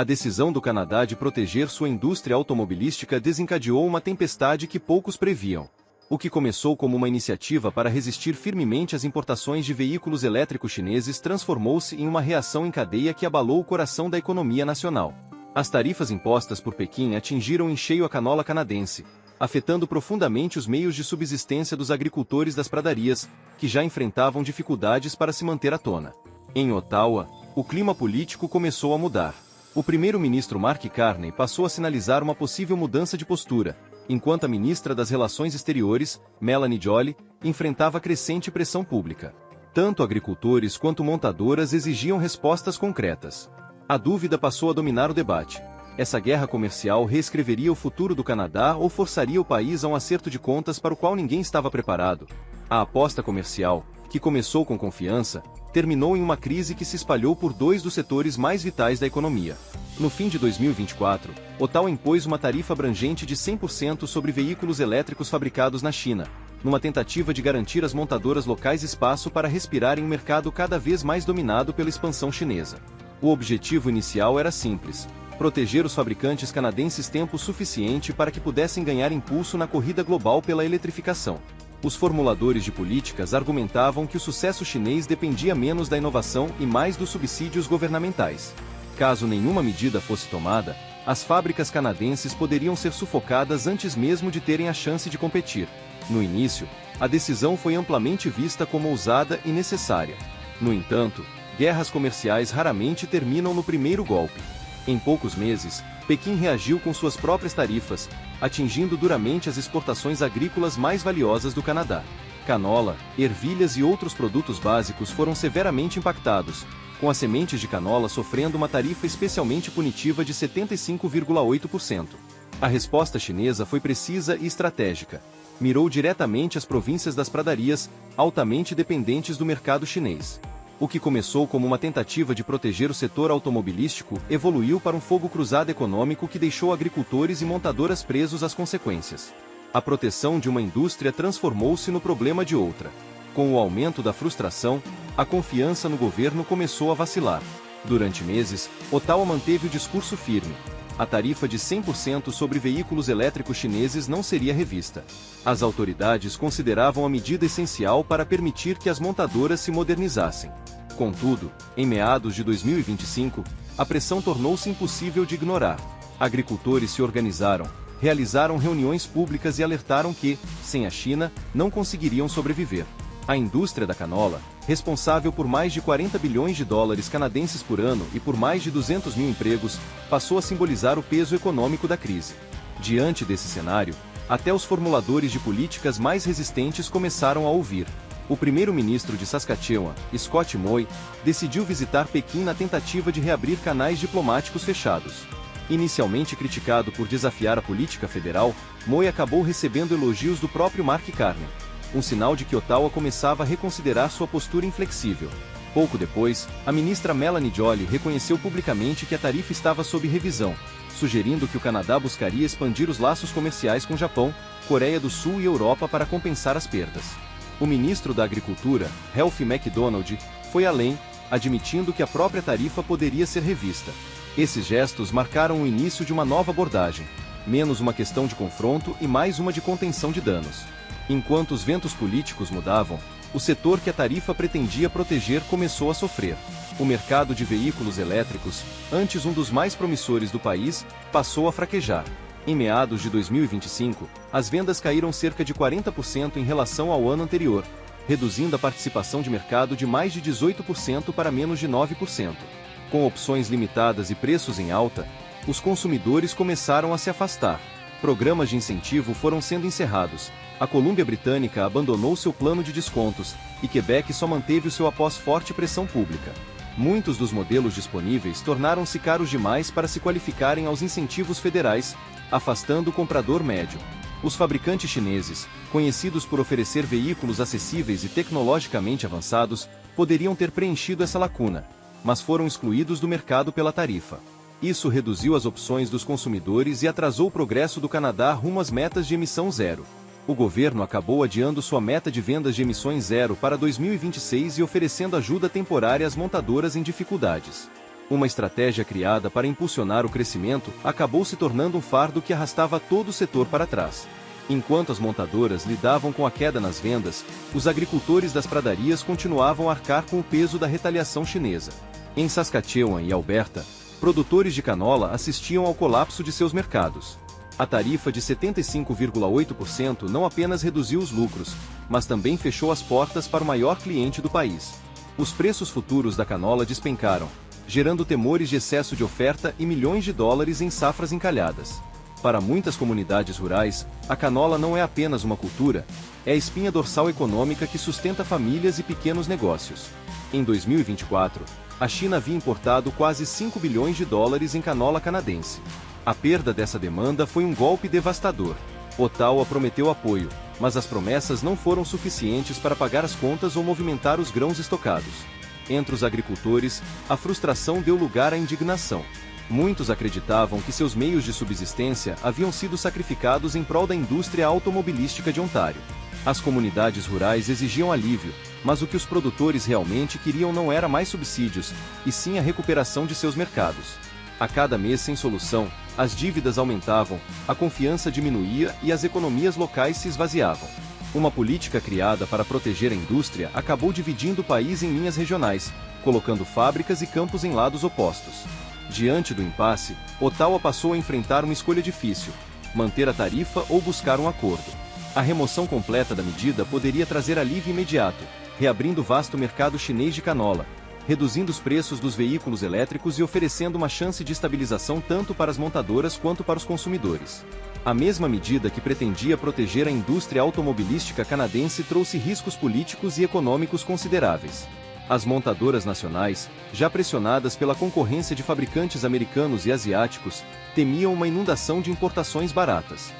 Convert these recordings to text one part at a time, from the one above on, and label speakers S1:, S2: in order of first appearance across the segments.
S1: A decisão do Canadá de proteger sua indústria automobilística desencadeou uma tempestade que poucos previam. O que começou como uma iniciativa para resistir firmemente às importações de veículos elétricos chineses transformou-se em uma reação em cadeia que abalou o coração da economia nacional. As tarifas impostas por Pequim atingiram em cheio a canola canadense, afetando profundamente os meios de subsistência dos agricultores das pradarias, que já enfrentavam dificuldades para se manter à tona. Em Ottawa, o clima político começou a mudar. O primeiro-ministro Mark Carney passou a sinalizar uma possível mudança de postura, enquanto a ministra das Relações Exteriores, Melanie Joly, enfrentava crescente pressão pública. Tanto agricultores quanto montadoras exigiam respostas concretas. A dúvida passou a dominar o debate. Essa guerra comercial reescreveria o futuro do Canadá ou forçaria o país a um acerto de contas para o qual ninguém estava preparado? A aposta comercial, que começou com confiança, terminou em uma crise que se espalhou por dois dos setores mais vitais da economia. No fim de 2024, Ottawa impôs uma tarifa abrangente de 100% sobre veículos elétricos fabricados na China, numa tentativa de garantir às montadoras locais espaço para respirar em um mercado cada vez mais dominado pela expansão chinesa. O objetivo inicial era simples: proteger os fabricantes canadenses tempo suficiente para que pudessem ganhar impulso na corrida global pela eletrificação. Os formuladores de políticas argumentavam que o sucesso chinês dependia menos da inovação e mais dos subsídios governamentais. Caso nenhuma medida fosse tomada, as fábricas canadenses poderiam ser sufocadas antes mesmo de terem a chance de competir. No início, a decisão foi amplamente vista como ousada e necessária. No entanto, guerras comerciais raramente terminam no primeiro golpe. Em poucos meses, Pequim reagiu com suas próprias tarifas, atingindo duramente as exportações agrícolas mais valiosas do Canadá. Canola, ervilhas e outros produtos básicos foram severamente impactados, com as sementes de canola sofrendo uma tarifa especialmente punitiva de 75,8%. A resposta chinesa foi precisa e estratégica. Mirou diretamente as províncias das pradarias, altamente dependentes do mercado chinês. O que começou como uma tentativa de proteger o setor automobilístico evoluiu para um fogo cruzado econômico que deixou agricultores e montadoras presos às consequências. A proteção de uma indústria transformou-se no problema de outra. Com o aumento da frustração, a confiança no governo começou a vacilar. Durante meses, Ottawa manteve o discurso firme. A tarifa de 100% sobre veículos elétricos chineses não seria revista. As autoridades consideravam a medida essencial para permitir que as montadoras se modernizassem. Contudo, em meados de 2025, a pressão tornou-se impossível de ignorar. Agricultores se organizaram, realizaram reuniões públicas e alertaram que, sem a China, não conseguiriam sobreviver. A indústria da canola, responsável por mais de 40 bilhões de dólares canadenses por ano e por mais de 200 mil empregos, passou a simbolizar o peso econômico da crise. Diante desse cenário, até os formuladores de políticas mais resistentes começaram a ouvir. O primeiro-ministro de Saskatchewan, Scott Moe, decidiu visitar Pequim na tentativa de reabrir canais diplomáticos fechados. Inicialmente criticado por desafiar a política federal, Moe acabou recebendo elogios do próprio Mark Carney, um sinal de que Ottawa começava a reconsiderar sua postura inflexível. Pouco depois, a ministra Melanie Joly reconheceu publicamente que a tarifa estava sob revisão, sugerindo que o Canadá buscaria expandir os laços comerciais com Japão, Coreia do Sul e Europa para compensar as perdas. O ministro da Agricultura, Ralph MacDonald, foi além, admitindo que a própria tarifa poderia ser revista. Esses gestos marcaram o início de uma nova abordagem, menos uma questão de confronto e mais uma de contenção de danos. Enquanto os ventos políticos mudavam, o setor que a tarifa pretendia proteger começou a sofrer. O mercado de veículos elétricos, antes um dos mais promissores do país, passou a fraquejar. Em meados de 2025, as vendas caíram cerca de 40% em relação ao ano anterior, reduzindo a participação de mercado de mais de 18% para menos de 9%. Com opções limitadas e preços em alta, os consumidores começaram a se afastar. Programas de incentivo foram sendo encerrados. A Colômbia Britânica abandonou seu plano de descontos, e Quebec só manteve o seu após forte pressão pública. Muitos dos modelos disponíveis tornaram-se caros demais para se qualificarem aos incentivos federais, afastando o comprador médio. Os fabricantes chineses, conhecidos por oferecer veículos acessíveis e tecnologicamente avançados, poderiam ter preenchido essa lacuna, mas foram excluídos do mercado pela tarifa. Isso reduziu as opções dos consumidores e atrasou o progresso do Canadá rumo às metas de emissão zero. O governo acabou adiando sua meta de vendas de emissões zero para 2026 e oferecendo ajuda temporária às montadoras em dificuldades. Uma estratégia criada para impulsionar o crescimento acabou se tornando um fardo que arrastava todo o setor para trás. Enquanto as montadoras lidavam com a queda nas vendas, os agricultores das pradarias continuavam a arcar com o peso da retaliação chinesa. Em Saskatchewan e Alberta, produtores de canola assistiam ao colapso de seus mercados. A tarifa de 75,8% não apenas reduziu os lucros, mas também fechou as portas para o maior cliente do país. Os preços futuros da canola despencaram, gerando temores de excesso de oferta e milhões de dólares em safras encalhadas. Para muitas comunidades rurais, a canola não é apenas uma cultura, é a espinha dorsal econômica que sustenta famílias e pequenos negócios. Em 2024, a China havia importado quase 5 bilhões de dólares em canola canadense. A perda dessa demanda foi um golpe devastador. Ottawa prometeu apoio, mas as promessas não foram suficientes para pagar as contas ou movimentar os grãos estocados. Entre os agricultores, a frustração deu lugar à indignação. Muitos acreditavam que seus meios de subsistência haviam sido sacrificados em prol da indústria automobilística de Ontário. As comunidades rurais exigiam alívio, mas o que os produtores realmente queriam não era mais subsídios, e sim a recuperação de seus mercados. A cada mês sem solução, as dívidas aumentavam, a confiança diminuía e as economias locais se esvaziavam. Uma política criada para proteger a indústria acabou dividindo o país em linhas regionais, colocando fábricas e campos em lados opostos. Diante do impasse, Ottawa passou a enfrentar uma escolha difícil: manter a tarifa ou buscar um acordo. A remoção completa da medida poderia trazer alívio imediato, reabrindo o vasto mercado chinês de canola, reduzindo os preços dos veículos elétricos e oferecendo uma chance de estabilização tanto para as montadoras quanto para os consumidores. A mesma medida que pretendia proteger a indústria automobilística canadense trouxe riscos políticos e econômicos consideráveis. As montadoras nacionais, já pressionadas pela concorrência de fabricantes americanos e asiáticos, temiam uma inundação de importações baratas.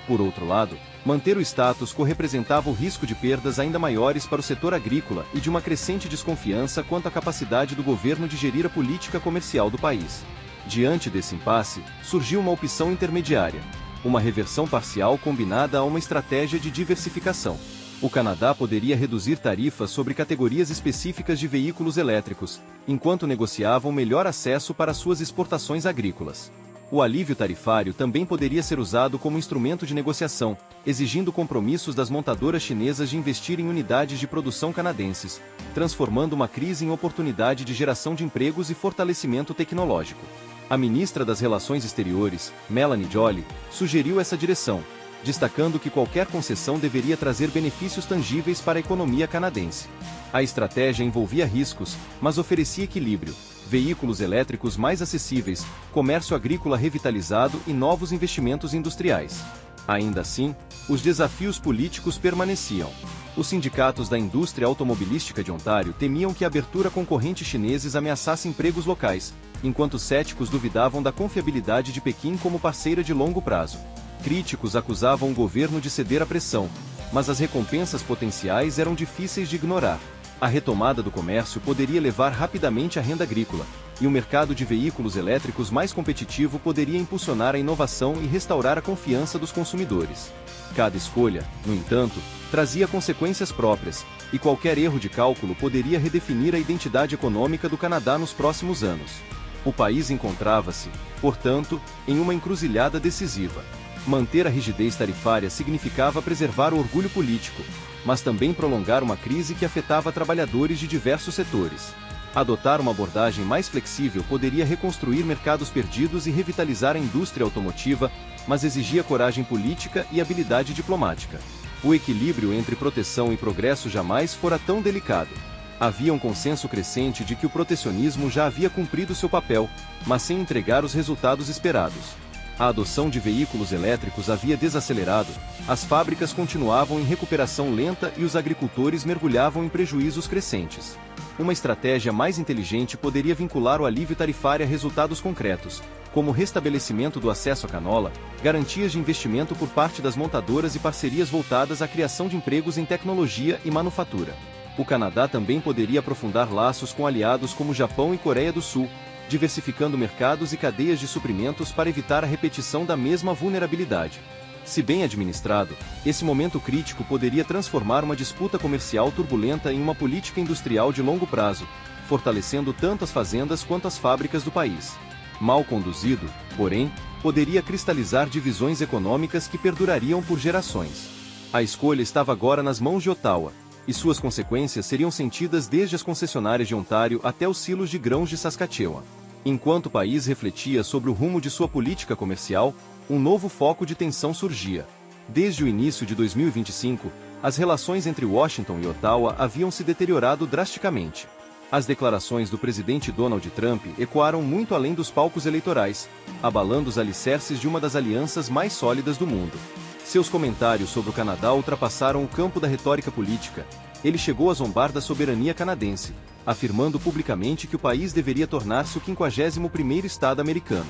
S1: Por outro lado, manter o status quo representava o risco de perdas ainda maiores para o setor agrícola e de uma crescente desconfiança quanto à capacidade do governo de gerir a política comercial do país. Diante desse impasse, surgiu uma opção intermediária: uma reversão parcial combinada a uma estratégia de diversificação. O Canadá poderia reduzir tarifas sobre categorias específicas de veículos elétricos, enquanto negociavam melhor acesso para suas exportações agrícolas. O alívio tarifário também poderia ser usado como instrumento de negociação, exigindo compromissos das montadoras chinesas de investir em unidades de produção canadenses, transformando uma crise em oportunidade de geração de empregos e fortalecimento tecnológico. A ministra das Relações Exteriores, Melanie Joly, sugeriu essa direção, destacando que qualquer concessão deveria trazer benefícios tangíveis para a economia canadense. A estratégia envolvia riscos, mas oferecia equilíbrio: veículos elétricos mais acessíveis, comércio agrícola revitalizado e novos investimentos industriais. Ainda assim, os desafios políticos permaneciam. Os sindicatos da indústria automobilística de Ontário temiam que a abertura a concorrentes chineses ameaçasse empregos locais, enquanto céticos duvidavam da confiabilidade de Pequim como parceira de longo prazo. Críticos acusavam o governo de ceder à pressão, mas as recompensas potenciais eram difíceis de ignorar. A retomada do comércio poderia levar rapidamente a renda agrícola, e um mercado de veículos elétricos mais competitivo poderia impulsionar a inovação e restaurar a confiança dos consumidores. Cada escolha, no entanto, trazia consequências próprias, e qualquer erro de cálculo poderia redefinir a identidade econômica do Canadá nos próximos anos. O país encontrava-se, portanto, em uma encruzilhada decisiva. Manter a rigidez tarifária significava preservar o orgulho político, mas também prolongar uma crise que afetava trabalhadores de diversos setores. Adotar uma abordagem mais flexível poderia reconstruir mercados perdidos e revitalizar a indústria automotiva, mas exigia coragem política e habilidade diplomática. O equilíbrio entre proteção e progresso jamais fora tão delicado. Havia um consenso crescente de que o protecionismo já havia cumprido seu papel, mas sem entregar os resultados esperados. A adoção de veículos elétricos havia desacelerado, as fábricas continuavam em recuperação lenta e os agricultores mergulhavam em prejuízos crescentes. Uma estratégia mais inteligente poderia vincular o alívio tarifário a resultados concretos, como o restabelecimento do acesso à canola, garantias de investimento por parte das montadoras e parcerias voltadas à criação de empregos em tecnologia e manufatura. O Canadá também poderia aprofundar laços com aliados como Japão e Coreia do Sul, diversificando mercados e cadeias de suprimentos para evitar a repetição da mesma vulnerabilidade. Se bem administrado, esse momento crítico poderia transformar uma disputa comercial turbulenta em uma política industrial de longo prazo, fortalecendo tanto as fazendas quanto as fábricas do país. Mal conduzido, porém, poderia cristalizar divisões econômicas que perdurariam por gerações. A escolha estava agora nas mãos de Ottawa, e suas consequências seriam sentidas desde as concessionárias de Ontário até os silos de grãos de Saskatchewan. Enquanto o país refletia sobre o rumo de sua política comercial, um novo foco de tensão surgia. Desde o início de 2025, as relações entre Washington e Ottawa haviam se deteriorado drasticamente. As declarações do presidente Donald Trump ecoaram muito além dos palcos eleitorais, abalando os alicerces de uma das alianças mais sólidas do mundo. Seus comentários sobre o Canadá ultrapassaram o campo da retórica política. Ele chegou a zombar da soberania canadense, afirmando publicamente que o país deveria tornar-se o 51º estado americano.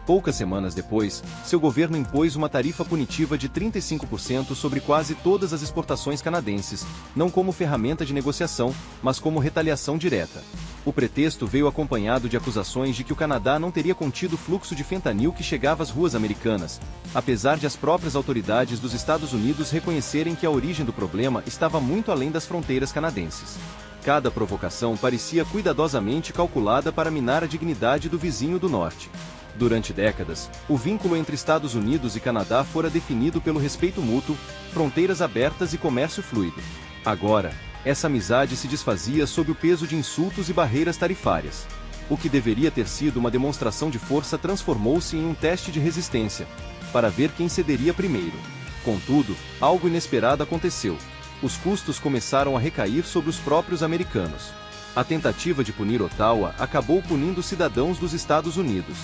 S1: Poucas semanas depois, seu governo impôs uma tarifa punitiva de 35% sobre quase todas as exportações canadenses, não como ferramenta de negociação, mas como retaliação direta. O pretexto veio acompanhado de acusações de que o Canadá não teria contido o fluxo de fentanil que chegava às ruas americanas, apesar de as próprias autoridades dos Estados Unidos reconhecerem que a origem do problema estava muito além das fronteiras canadenses. Cada provocação parecia cuidadosamente calculada para minar a dignidade do vizinho do norte. Durante décadas, o vínculo entre Estados Unidos e Canadá fora definido pelo respeito mútuo, fronteiras abertas e comércio fluido. Agora, essa amizade se desfazia sob o peso de insultos e barreiras tarifárias. O que deveria ter sido uma demonstração de força transformou-se em um teste de resistência, para ver quem cederia primeiro. Contudo, algo inesperado aconteceu. Os custos começaram a recair sobre os próprios americanos. A tentativa de punir Ottawa acabou punindo os cidadãos dos Estados Unidos.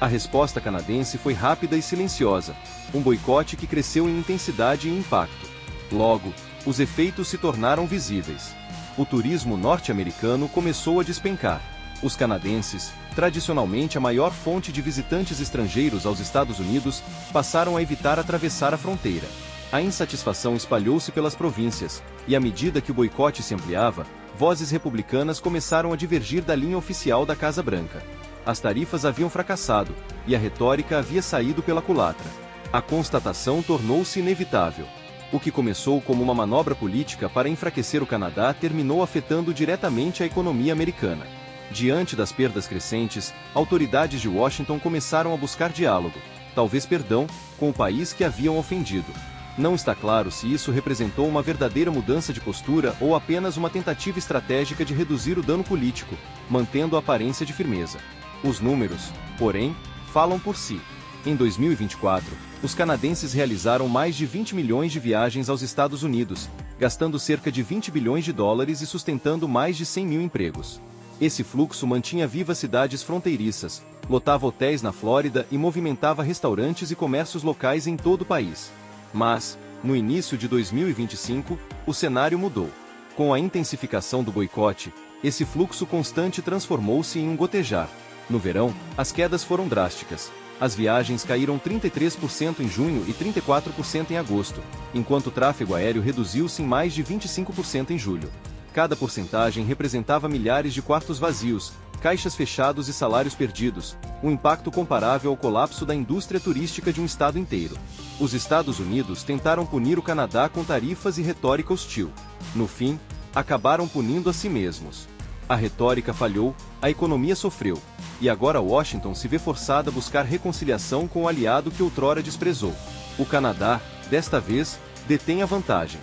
S1: A resposta canadense foi rápida e silenciosa, um boicote que cresceu em intensidade e impacto. Logo, os efeitos se tornaram visíveis. O turismo norte-americano começou a despencar. Os canadenses, tradicionalmente a maior fonte de visitantes estrangeiros aos Estados Unidos, passaram a evitar atravessar a fronteira. A insatisfação espalhou-se pelas províncias, e à medida que o boicote se ampliava, vozes republicanas começaram a divergir da linha oficial da Casa Branca. As tarifas haviam fracassado, e a retórica havia saído pela culatra. A constatação tornou-se inevitável. O que começou como uma manobra política para enfraquecer o Canadá terminou afetando diretamente a economia americana. Diante das perdas crescentes, autoridades de Washington começaram a buscar diálogo, talvez perdão, com o país que haviam ofendido. Não está claro se isso representou uma verdadeira mudança de postura ou apenas uma tentativa estratégica de reduzir o dano político, mantendo a aparência de firmeza. Os números, porém, falam por si. Em 2024, os canadenses realizaram mais de 20 milhões de viagens aos Estados Unidos, gastando cerca de 20 bilhões de dólares e sustentando mais de 100 mil empregos. Esse fluxo mantinha vivas cidades fronteiriças, lotava hotéis na Flórida e movimentava restaurantes e comércios locais em todo o país. Mas, no início de 2025, o cenário mudou. Com a intensificação do boicote, esse fluxo constante transformou-se em um gotejar. No verão, as quedas foram drásticas. As viagens caíram 33% em junho e 34% em agosto, enquanto o tráfego aéreo reduziu-se em mais de 25% em julho. Cada porcentagem representava milhares de quartos vazios, caixas fechados e salários perdidos, um impacto comparável ao colapso da indústria turística de um estado inteiro. Os Estados Unidos tentaram punir o Canadá com tarifas e retórica hostil. No fim, acabaram punindo a si mesmos. A retórica falhou, a economia sofreu, e agora Washington se vê forçada a buscar reconciliação com o aliado que outrora desprezou. O Canadá, desta vez, detém a vantagem.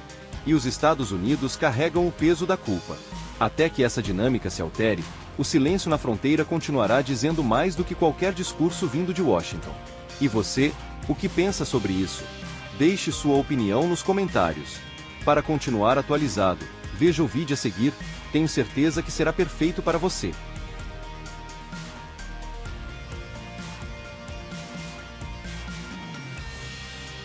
S1: E os Estados Unidos carregam o peso da culpa. Até que essa dinâmica se altere, o silêncio na fronteira continuará dizendo mais do que qualquer discurso vindo de Washington. E você, o que pensa sobre isso? Deixe sua opinião nos comentários. Para continuar atualizado, veja o vídeo a seguir, tenho certeza que será perfeito para você.